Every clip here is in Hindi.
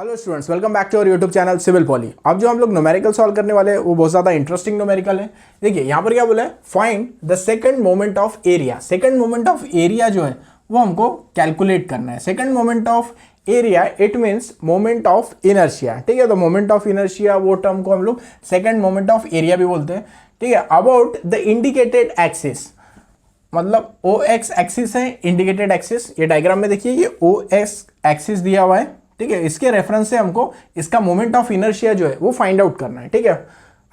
Hello students, welcome back to our YouTube channel civil poly. अब जो हम लोग न्यूमेरिकल सॉल्व करने वाले हैं वो बहुत ज़्यादा इंटरेस्टिंग न्यूमेरिकल है। देखिए यहाँ पर क्या बोला है, find the second moment of area. Second moment of area जो है वो हमको कैलकुलेट करना है। Second moment of area it means moment of inertia. ठीक है, तो मोमेंट ऑफ इनर्शिया वो टर्म को हम लोग सेकंड मोमेंट ऑफ एरिया भी बोलते हैं। ठीक है, अबाउट द इंडिकेटेड एक्सिस, मतलब ओ एक्स एक्सिस है, इंडिकेटेड एक्सिस। ये डायग्राम में देखिए, ये ओ एक्स एक्सिस दिया हुआ है। ठीक है, इसके रेफरेंस से हमको इसका मोमेंट ऑफ इनर्शिया जो है वो फाइंड आउट करना है। ठीक है,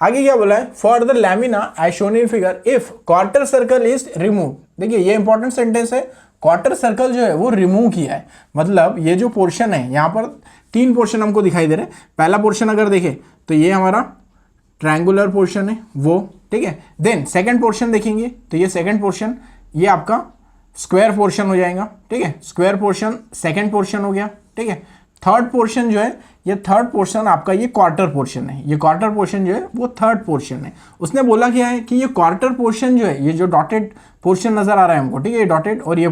आगे क्या बोला है, for the lamina as shown in figure if quarter circle is remove. देखिए ये इंपॉर्टेंट सेंटेंस है, क्वार्टर सर्कल जो है वो रिमूव किया है। मतलब ये जो पोर्शन है, यहाँ पर तीन पोर्शन हमको दिखाई दे रहे हैं। पहला पोर्शन अगर देखें तो ये हमारा ट्रायंगुलर पोर्शन है वो। ठीक है, देन सेकंड पोर्शन देखेंगे तो ये सेकंड पोर्शन ये आपका स्क्वायर पोर्शन हो जाएगा। ठीक है, स्क्वायर पोर्शन सेकंड पोर्शन हो गया। ठीक है, थर्ड पोर्शन जो है, ये थर्ड पोर्शन आपका ये क्वार्टर पोर्शन है। ये क्वार्टर पोर्शन जो है वो थर्ड पोर्शन है। उसने बोला क्या है कि ये क्वार्टर पोर्शन जो है, ये जो डॉटेड पोर्शन नजर आ रहा है हमको, ठीक है, ये डॉटेड और ये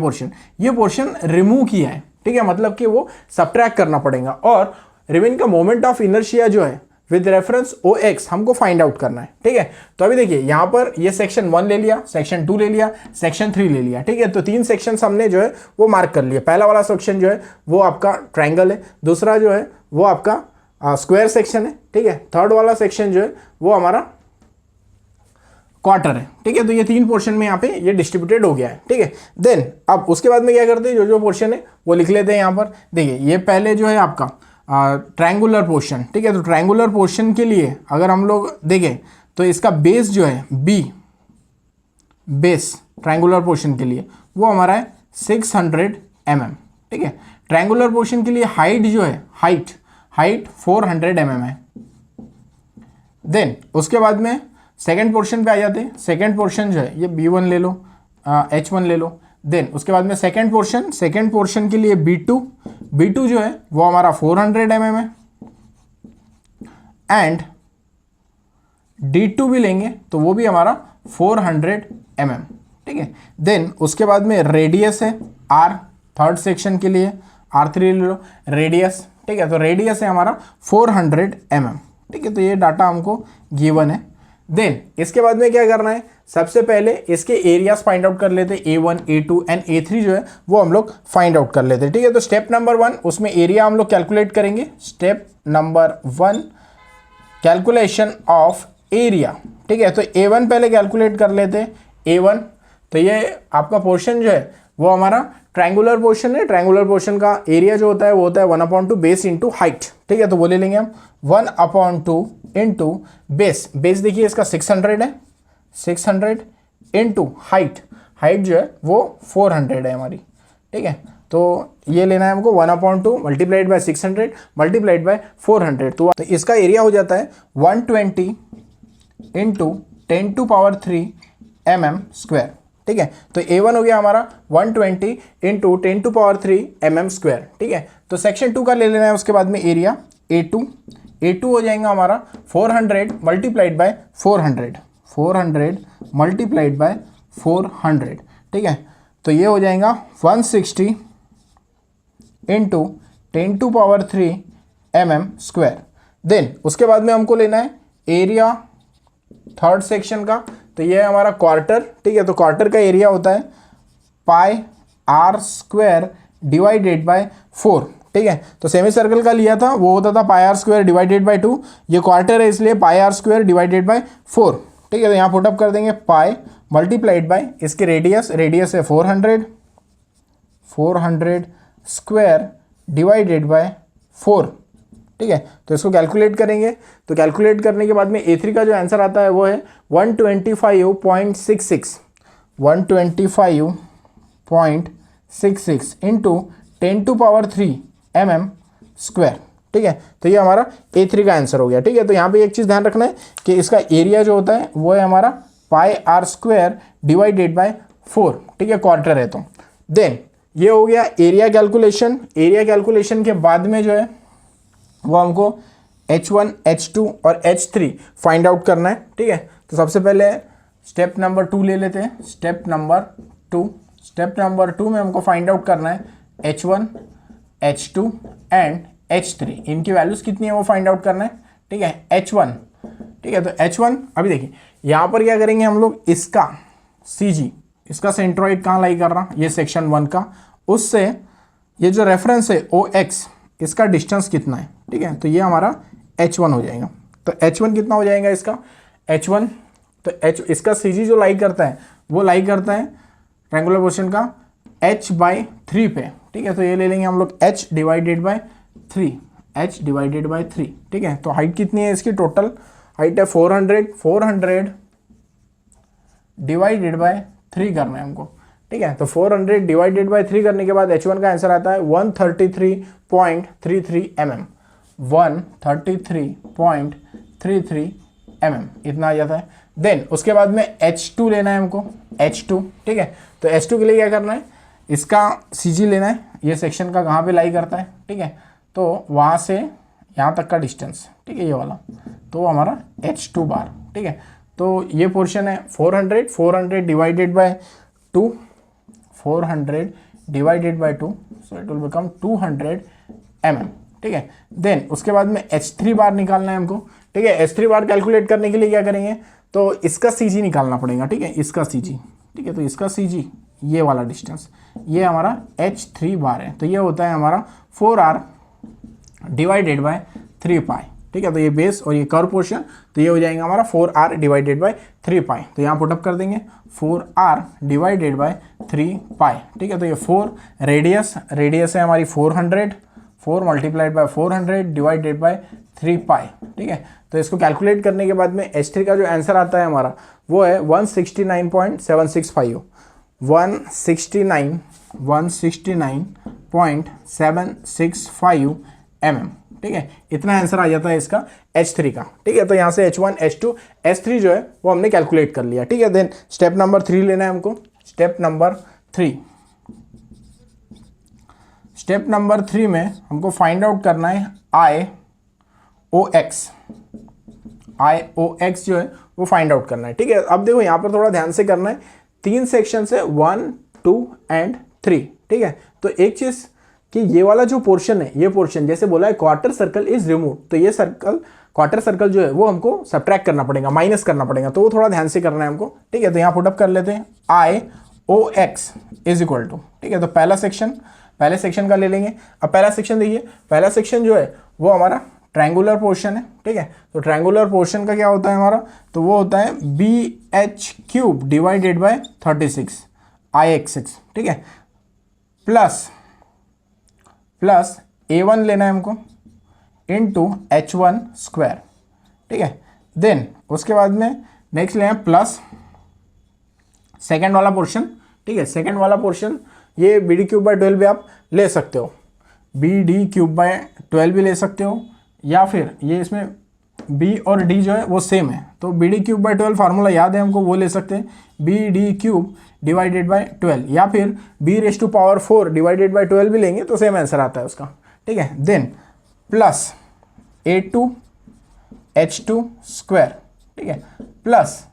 पोर्शन रिमूव किया है। ठीक है, मतलब कि वो सबट्रैक्ट करना पड़ेगा और रिमेन का मोमेंट ऑफ इनर्शिया जो है विद रेफरेंस ओ एक्स हमको फाइंड आउट करना है। ठीक है, तो अभी देखिए यहाँ पर ये सेक्शन 1 ले लिया, सेक्शन 2 ले लिया, सेक्शन 3 ले लिया। ठीक है, तो तीन सेक्शन हमने जो है वो मार्क कर लिया। पहला वाला सेक्शन जो है वो आपका ट्रायंगल है, दूसरा जो है वो आपका स्क्वायर सेक्शन है। ठीक है, थर्ड वाला सेक्शन जो है वो हमारा क्वार्टर है। ठीक है, तो ये तीन पोर्शन में यहाँ पे ये डिस्ट्रीब्यूटेड हो गया है। ठीक है, देन अब उसके बाद में क्या करते हैं, जो जो पोर्शन है वो लिख लेते हैं यहाँ पर। देखिए ये पहले जो है आपका ट्रायंगुलर पोर्शन। ठीक है, तो ट्रायंगुलर पोर्शन के लिए अगर हम लोग देखें तो इसका बेस जो है बी, बेस ट्रायंगुलर पोर्शन के लिए वो हमारा है 600 mm। ठीक है, ट्रायंगुलर पोर्शन के लिए हाइट जो है, हाइट 400 mm है। देन उसके बाद में सेकंड पोर्शन पे आ जाते हैं। सेकंड पोर्शन जो है ये B1 ले लो, H1 ले लो। देन उसके बाद में सेकंड पोर्शन के लिए B2 जो है वो हमारा 400 mm है। एंड D2 भी लेंगे तो वो भी हमारा 400 mm। ठीक है, देन उसके बाद में रेडियस है R, थर्ड सेक्शन के लिए R3 ले लो रेडियस। ठीक है, तो रेडियस है हमारा 400 mm। ठीक है, तो ये डाटा हमको गिवन है। देन इसके बाद में क्या करना है, सबसे पहले इसके एरियाज फाइंड आउट कर लेते हैं। A1, A2 एंड A3 जो है वो हम लोग फाइंड आउट कर लेते हैं। ठीक है, तो स्टेप नंबर 1 उसमें एरिया हम लोग कैलकुलेट करेंगे। Step number 1 calculation of area. ठीक है, तो A1 पहले कैलकुलेट कर लेते हैं। A1 तो ये आपका पोर्शन जो है वो हमारा ट्रायंगुलर पोर्शन है। ट्रायंगुलर पोर्शन का एरिया जो होता है वो होता है 1/2 बेस इंटू हाइट। ठीक है, तो वो ले लेंगे हम 1/2 इंटू बेस। बेस देखिए इसका 600 है, 600 इंटू हाइट जो है वो 400 है हमारी। ठीक है, तो ये लेना है हमको 1/2 मल्टीप्लाइड बाय 600 मल्टीप्लाइड बाय 400। तो इसका एरिया हो जाता है 120 इंटू 10⁻³ mm स्क्वायर। ठीक है, तो A1 हो गया हमारा 120 इंटू 10⁻³ mm स्क्वायर। ठीक है, तो सेक्शन 2 का ले लेना है। उसके बाद में एरिया A2 हो जाएगा हमारा 400 मल्टीप्लाइड बाय 400 मल्टीप्लाइड बाय 400। ठीक है, तो ये हो जाएगा 160 इंटू 10⁻³ mm स्क्वायर। देन उसके बाद में हमको लेना है एरिया थर्ड सेक्शन का, तो ये है हमारा क्वार्टर। ठीक है, तो क्वार्टर का एरिया होता है πr² डिवाइडेड बाय 4। ठीक है, तो सेमी सर्कल का लिया था वो होता था πr² डिवाइडेड बाय 2। ये क्वार्टर है इसलिए πr² डिवाइडेड बाय 4। ठीक है, तो यहाँ पुटअप कर देंगे पाई मल्टीप्लाइड बाय इसके रेडियस है 400 स्क्वायर डिवाइडेड बाय 4। ठीक है, तो इसको कैलकुलेट करेंगे। तो कैलकुलेट करने के बाद में A3 का जो आंसर आता है वो है 125.66 इंटू 10⁻³ mm स्क्वायर। ठीक है, तो ये हमारा A3 का आंसर हो गया। ठीक है, तो यहाँ पे एक चीज़ ध्यान रखना है कि इसका एरिया जो होता है वो है हमारा πr² डिवाइडेड बाय 4। ठीक है, क्वार्टर है तो। देन ये हो गया एरिया कैलकुलेशन। एरिया कैलकुलेशन के बाद में जो है वो हमको H1, H2 और H3 फाइंड आउट करना है। ठीक है, तो सबसे पहले स्टेप नंबर 2 ले लेते हैं। स्टेप नंबर 2 में हमको फाइंड आउट करना है H1, H2 एंड H3, इनकी वैल्यूज कितनी है वो फाइंड आउट करना है, ठीक है। H1, ठीक है, तो H1 अभी देखिए यहाँ पर क्या करेंगे हम लोग, इसका CG, इसका सेंट्रॉइड कहाँ लाई कर रहा, ये सेक्शन 1 का, उससे ये जो रेफरेंस है OX, इसका डिस्टेंस कितना है, ठीक है, तो ये हमारा H1 हो जाएगा। तो H1 कितना हो जाएगा इसका, H1, तो H इसका CG जो लाई करता है वो लाई करता है ट्रायंगुलर पोर्शन का H/3 पे, ठीक है, तो ये ले लेंगे हम लोग H divided by 3, H divided by 3, ठीक है। तो हाइट कितनी है इसकी, टोटल हाइट है 400 डिवाइडेड बाय 3 करना है हमको, ठीक है। तो 400 डिवाइडेड बाय 3 करने के बाद H1 का आंसर आता है 133.33 mm, 133.33 mm इतना आ जाता है। देन उसके बाद में H2 लेना है हमको, H2, ठीक है। तो H2 के लिए क्या करना है, इसका CG लेना है, ये सेक्शन का कहाँ पे लाई करता है, ठीक है, तो वहाँ से यहाँ तक का डिस्टेंस, ठीक है, ये वाला, तो हमारा H2 बार, ठीक है। तो ये पोर्शन है 400 divided by 2, 400 divided by 2, so it will become 200 mm, ठीक है। देन उसके बाद में H3 बार निकालना है हमको, ठीक है। H3 बार कैलकुलेट करने के लिए क्या करेंगे, तो इसका CG निकालना पड़ेगा, ठीक है, इसका CG, ठीक है, तो इसका CG ये वाला डिस्टेंस, ये हमारा H3 बार है, तो ये होता है हमारा 4r डिवाइडेड बाय 3 पाई, ठीक है। तो ये बेस और ये कर्व पोर्शन, तो ये हो जाएगा हमारा 4r डिवाइडेड बाय 3 पाई, तो यहाँ पुटअप कर देंगे 4r डिवाइडेड बाय 3 पाई, ठीक है। तो ये 4 रेडियस है हमारी 400, 4 मल्टीप्लाइड बाय 400 डिवाइडेड बाय 3 पाई, ठीक है। तो इसको कैलकुलेट करने के बाद में H3 का जो आंसर आता है हमारा वो है 169.765, 169.765 mm, ठीक है, इतना आंसर आ जाता है इसका H3 का, ठीक है। तो यहाँ से H1, H2, H3 जो है वो हमने कैलकुलेट कर लिया, ठीक है। देन स्टेप नंबर 3 लेना है हमको, स्टेप नंबर 3 में हमको फाइंड आउट करना है IOX जो है वो फाइंड आउट करना है, ठीक है। अब देखो यहाँ पर थोड़ा ध्यान से करना है, 3 सेक्शन है 1, 2 एंड 3, ठीक है। तो एक चीज कि ये वाला जो पोर्शन है, ये पोर्शन जैसे बोला है क्वार्टर सर्कल इज रिमूव, तो ये सर्कल, क्वार्टर सर्कल जो है वो हमको सब्ट्रैक्ट करना पड़ेगा, माइनस करना पड़ेगा, तो वो थोड़ा ध्यान से करना है हमको, ठीक है। तो यहाँ पुटअप कर लेते हैं IOX इज इक्वल टू, ठीक है। तो पहले सेक्शन का ले लेंगे। अब पहला सेक्शन देखिए, पहला सेक्शन जो है वो हमारा ट्रायंगुलर पोर्शन है, ठीक है। तो ट्रायंगुलर पोर्शन का क्या होता है हमारा, तो वो होता है BH³ डिवाइडेड बाय 36 IX6, ठीक है, प्लस A1 लेना है हमको इंटू H1 स्क्वायर, ठीक है। देन उसके बाद में नेक्स्ट लेना है प्लस सेकेंड वाला पोर्शन, ठीक है। सेकेंड वाला पोर्शन ये BD³/12 भी आप ले सकते हो, BD³/12 भी ले सकते हो, या फिर ये इसमें B और D जो है वो सेम है, तो BD³/12 फार्मूला याद है हमको, वो ले सकते हैं, BD³ डिवाइडेड बाय 12, या फिर B⁴ डिवाइडेड बाय 12 भी लेंगे तो सेम आंसर आता है उसका, ठीक है। Then plus A2 H2 square, ठीक है, प्लस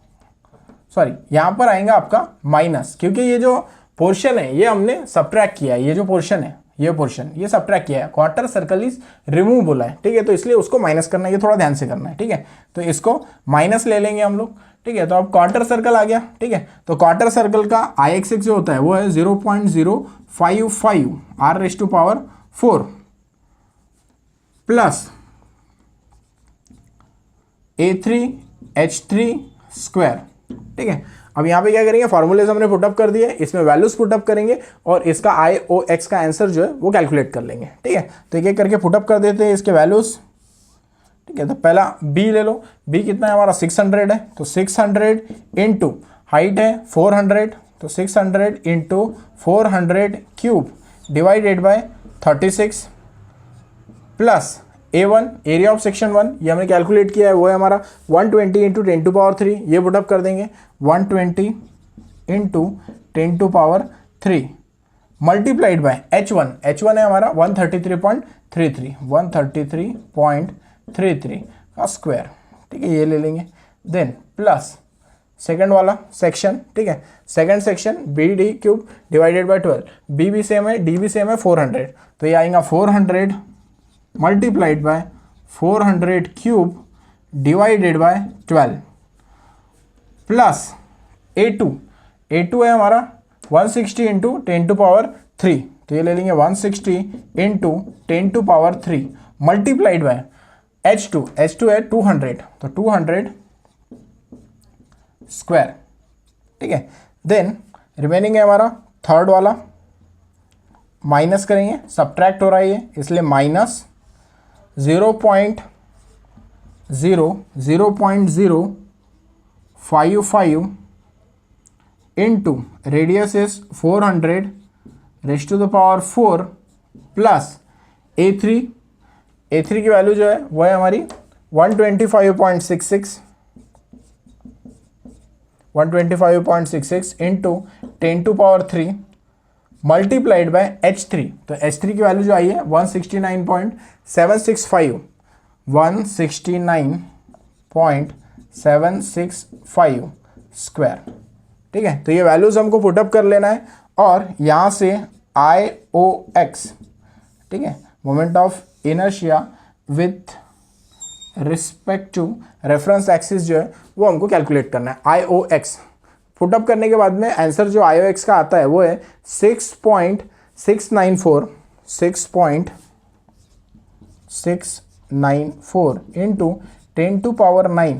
यहाँ पर आएगा आपका माइनस, क्योंकि ये जो पोर्शन है ये हमने सब्ट्रैक्ट किया है, ये जो पोर्शन है ये सब्ट्रैक्ट किया है, क्वार्टर सर्कल इज रिमूव बोला है, ठीक है, तो इसलिए उसको माइनस करना है, ये थोड़ा ध्यान से करना है, ठीक है। तो इसको माइनस ले लेंगे हम लोग, ठीक है। तो अब क्वार्टर सर्कल आ गया, ठीक है। तो क्वार्टर सर्कल का IX6 जो होता है वो है 0.055 r⁴ plus A3 H3 square, ठीक है। अब यहाँ पे क्या करेंगे, फॉर्मूलेज हमने पुटअप कर दिए, इसमें वैल्यूज पुटअप करेंगे और इसका IOX का आंसर जो है वो कैलकुलेट कर लेंगे, ठीक है। तो एक एक करके पुटअप कर देते हैं इसके वैल्यूज, ठीक है। तो पहला B ले लो, B कितना है हमारा 600 है, तो 600 इंटू हाइट है 400, तो 600 into 400³ divided by 36 plus A1 area of section 1 ये हमने कैलकुलेट किया है, वो है हमारा 120 इंटू 10⁻3, ये पुटअप कर देंगे 120 इंटू 10⁻3 मल्टीप्लाइड बाय H1 है हमारा 133.33 का स्क्वायर, ठीक है, ये ले लेंगे। देन प्लस सेकंड वाला सेक्शन, ठीक है, second section BD³ divided by 12, B भी सेम है, D भी सेम है 400, तो ये आएगा 400 multiplied by 400 cube divided by 12 plus A2 है हमारा 160 इंटू 10 टू पावर 3, तो ये ले लेंगे 160 into 10 to power 3 multiplied by H2 है 200, तो 200 स्क्वायर, ठीक है। देन रिमेनिंग है हमारा थर्ड वाला, माइनस करेंगे, सब्ट्रैक्ट हो रहा है ये, इसलिए minus 0.055 into radius is 400 raise to the power 4 plus A3 की वैल्यू जो है वो है हमारी 125.66 into 10 to power 3 multiplied by H3, तो H3 की वैल्यू जो आई है 169.765 स्क्वायर, ठीक है। तो ये वैल्यूज हमको पुटअप कर लेना है और यहाँ से IOX, ठीक है, moment of inertia with respect to reference axis जो है वो हमको कैलकुलेट करना है। IOX पुटअप करने के बाद में आंसर जो IOX का आता है वो है 6.694 into 10 to power 9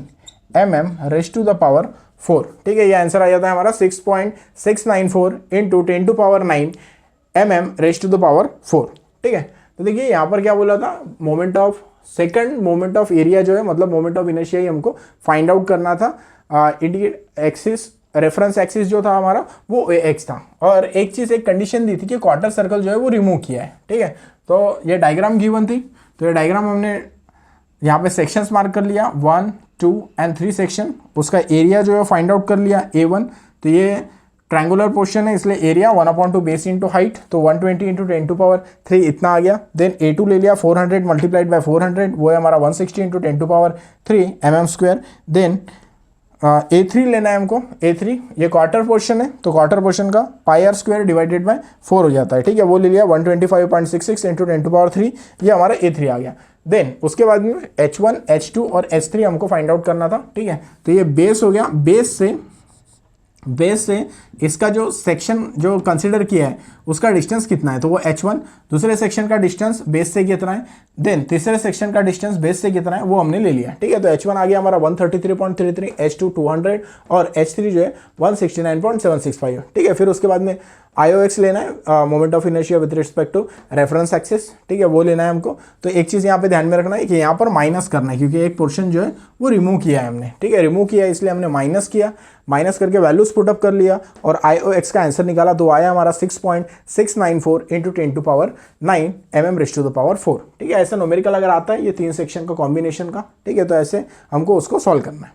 mm raise to the power 4, ठीक है। ये आंसर आ जाता है हमारा 6.694 into 10 to power 9 mm raise to the power 4, ठीक है। तो देखिए यहाँ पर क्या बोला था, मोमेंट ऑफ एरिया जो है, मतलब मोमेंट ऑफ इनर्शिया ही हमको फाइंड आउट करना था। इंडिकेट एक्सिस, रेफरेंस एक्सिस जो था हमारा वो AX था, और एक चीज़, एक कंडीशन दी थी कि क्वार्टर सर्कल जो है वो रिमूव किया है, ठीक है। तो ये डायग्राम गिवन थी, तो ये डायग्राम हमने यहाँ पे सेक्शंस मार्क कर लिया, 1, 2 एंड 3 सेक्शन, उसका एरिया जो है फाइंड आउट कर लिया A1, तो ये ट्रायंगुलर पोर्शन है इसलिए एरिया 1/2 बेस इंटू हाइट, तो 120 इंटू 10 टू पावर 3 इतना आ गया। देन A2 ले लिया 400 मल्टीप्लाइड बाय 400, वो है हमारा 160 into 10 to power 3 mm square. Then A3 लेना है हमको, A3 ये क्वार्टर पोर्शन है, तो क्वार्टर पोर्शन का पाई आर स्क्वायर डिवाइडेड बाय 4 हो जाता है, ठीक है। वो ले लिया 125.66 इंटू 10 टू पावर 3, ये हमारा A3 आ गया। देन उसके बाद में H1, H2 और H3 हमको फाइंड आउट करना था, ठीक है। तो ये बेस हो गया, बेस से इसका जो सेक्शन जो कंसिडर किया है उसका डिस्टेंस कितना है, तो वो H1, दूसरे सेक्शन का डिस्टेंस बेस से कितना है, देन तीसरे सेक्शन का डिस्टेंस बेस से कितना है वो हमने ले लिया, ठीक है। तो H1 आ गया हमारा 133.33, H2 200 और H3 जो है 169.765, ठीक है। फिर उसके बाद में IOX लेना है, moment of inertia with respect to reference axis, ठीक है, वो लेना है हमको। तो एक चीज़ यहाँ पे ध्यान में रखना है कि यहाँ पर माइनस करना है, क्योंकि एक पोर्शन जो है वो रिमूव किया है हमने, ठीक है, रिमूव किया है इसलिए हमने माइनस किया, माइनस करके वैल्यूज पुटअप कर लिया और IOX का आंसर निकाला, तो आया हमारा 6.694 into 10 to power 9 mm raise to the power 4, ठीक है। ऐसा न्यूमेरिकल अगर आता है ये 3 सेक्शन का कॉम्बिनेशन का, ठीक है, तो ऐसे हमको उसको सॉल्व करना है।